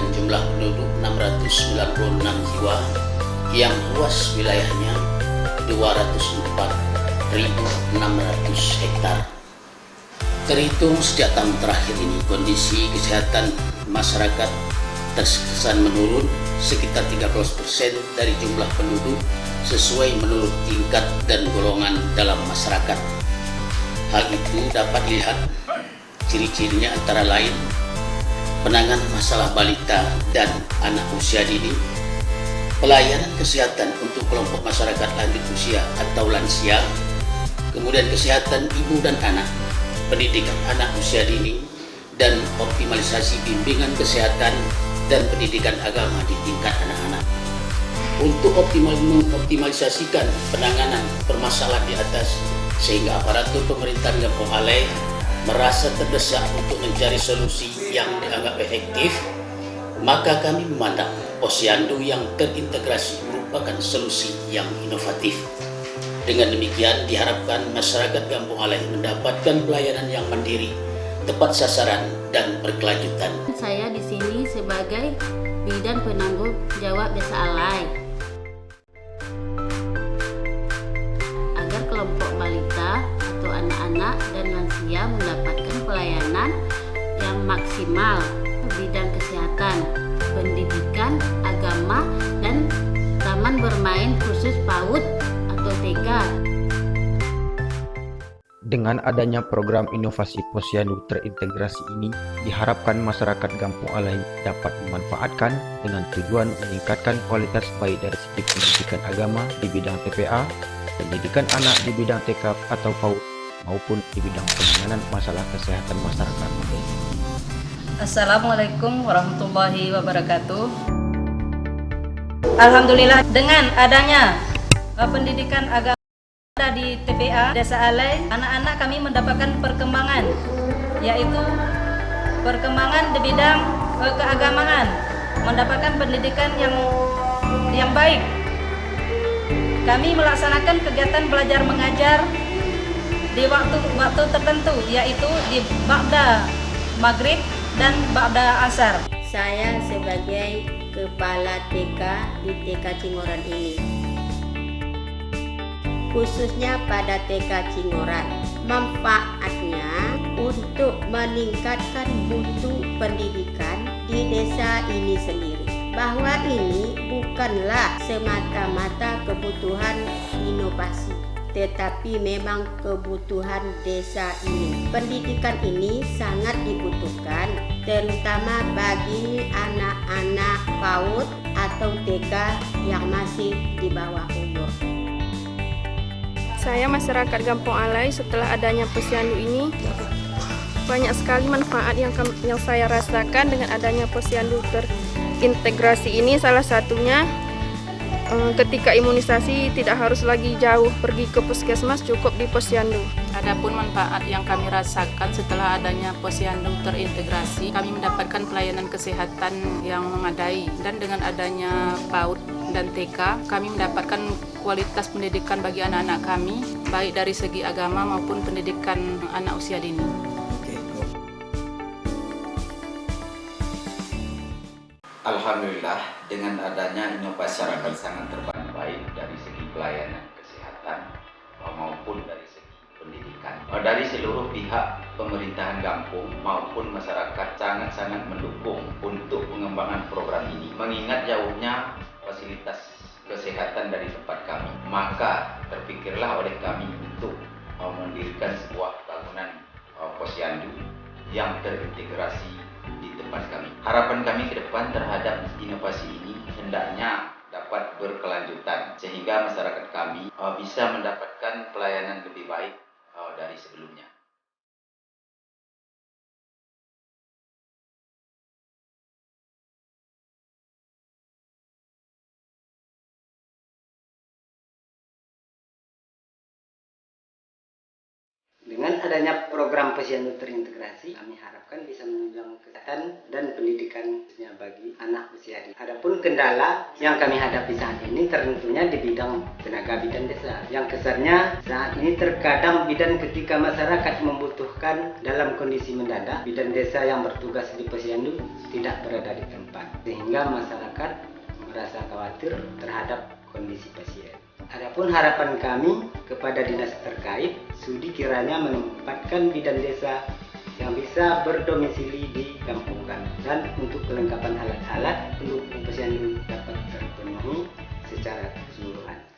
dengan jumlah penduduk 696 jiwa yang luas wilayahnya 204.600 hektar. Terhitung sejak tahun terakhir ini, kondisi kesehatan masyarakat terkesan menurun sekitar 13% dari jumlah penduduk sesuai menurut tingkat dan golongan dalam masyarakat. Hal itu dapat dilihat ciri-cirinya antara lain penanganan masalah balita dan anak usia dini, pelayanan kesehatan untuk kelompok masyarakat lanjut usia atau lansia, kemudian kesehatan ibu dan anak, pendidikan anak usia dini, dan optimalisasi bimbingan kesehatan dan pendidikan agama di tingkat anak-anak. Untuk mengoptimalisasikan penanganan permasalahan di atas, sehingga aparatur pemerintahan Kampung Alai merasa terdesak untuk mencari solusi yang dianggap efektif, maka kami memandang posyandu yang terintegrasi merupakan solusi yang inovatif. Dengan demikian diharapkan masyarakat Kampung Alai mendapatkan pelayanan yang mandiri, tepat sasaran, dan berkelanjutan. Saya di sini sebagai bidan penanggung jawab Desa Alai. Agar kelompok balita atau anak-anak dan lansia mendapatkan pelayanan yang maksimal, bidang kesehatan, pendidikan, agama, dan taman bermain khusus PAUD atau TK. Dengan adanya program inovasi posyandu terintegrasi ini, diharapkan masyarakat Kampung Alai dapat memanfaatkan dengan tujuan meningkatkan kualitas baik dari segi pendidikan agama di bidang TPA, pendidikan anak di bidang TK atau PAUD, maupun di bidang penanganan masalah kesehatan masyarakat. Assalamualaikum warahmatullahi wabarakatuh. Alhamdulillah, dengan adanya pendidikan agama di TPA Desa Alai, anak-anak kami mendapatkan perkembangan, yaitu perkembangan di bidang keagamaan, mendapatkan pendidikan yang baik. Kami melaksanakan kegiatan belajar mengajar di waktu tertentu, yaitu di ba'da maghrib dan ba'da asar. Saya sebagai kepala TK di TK Cingoran ini, khususnya pada TK Cingoran, manfaatnya untuk meningkatkan mutu pendidikan di desa ini sendiri. Bahwa ini bukanlah semata-mata kebutuhan inovasi, tetapi memang kebutuhan desa ini. Pendidikan ini sangat dibutuhkan, terutama bagi anak-anak PAUD atau TK yang masih di bawah umur. Saya masyarakat Kampung Alai, setelah adanya posyandu ini banyak sekali manfaat yang saya rasakan dengan adanya posyandu terintegrasi ini. Salah satunya ketika imunisasi tidak harus lagi jauh pergi ke puskesmas, cukup di posyandu. Adapun manfaat yang kami rasakan setelah adanya posyandu terintegrasi, kami mendapatkan pelayanan kesehatan yang memadai, dan dengan adanya PAUD dan TK, kami mendapatkan kualitas pendidikan bagi anak-anak kami, baik dari segi agama maupun pendidikan anak usia dini. Alhamdulillah, dengan adanya inovasi masyarakat sangat terbantu baik dari segi pelayanan kesehatan maupun dari segi pendidikan. Dari seluruh pihak pemerintahan kampung maupun masyarakat sangat-sangat mendukung untuk pengembangan program ini. Mengingat jauhnya fasilitas kesehatan dari tempat kami, maka terpikirlah oleh kami untuk mendirikan sebuah bangunan posyandu yang terintegrasi di tempat kami. Harapan kami ke depan terhadap inovasi ini hendaknya dapat berkelanjutan, sehingga masyarakat kami bisa mendapatkan pelayanan lebih baik dari sebelumnya. Dengan adanya program posyandu terintegrasi, kami harapkan bisa menunjang kesehatan dan pendidikannya bagi anak usia dini. Adapun kendala yang kami hadapi saat ini tentunya di bidang tenaga bidan desa. Yang kesannya saat ini terkadang bidan ketika masyarakat membutuhkan dalam kondisi mendadak, bidan desa yang bertugas di posyandu tidak berada di tempat, sehingga masyarakat merasa khawatir terhadap kondisi pasien. Adapun harapan kami kepada dinas terkait, sudi kiranya menempatkan bidan desa yang bisa berdomisili di kampung kami, dan untuk kelengkapan alat-alat pendukung posyandu dapat terpenuhi secara keseluruhan.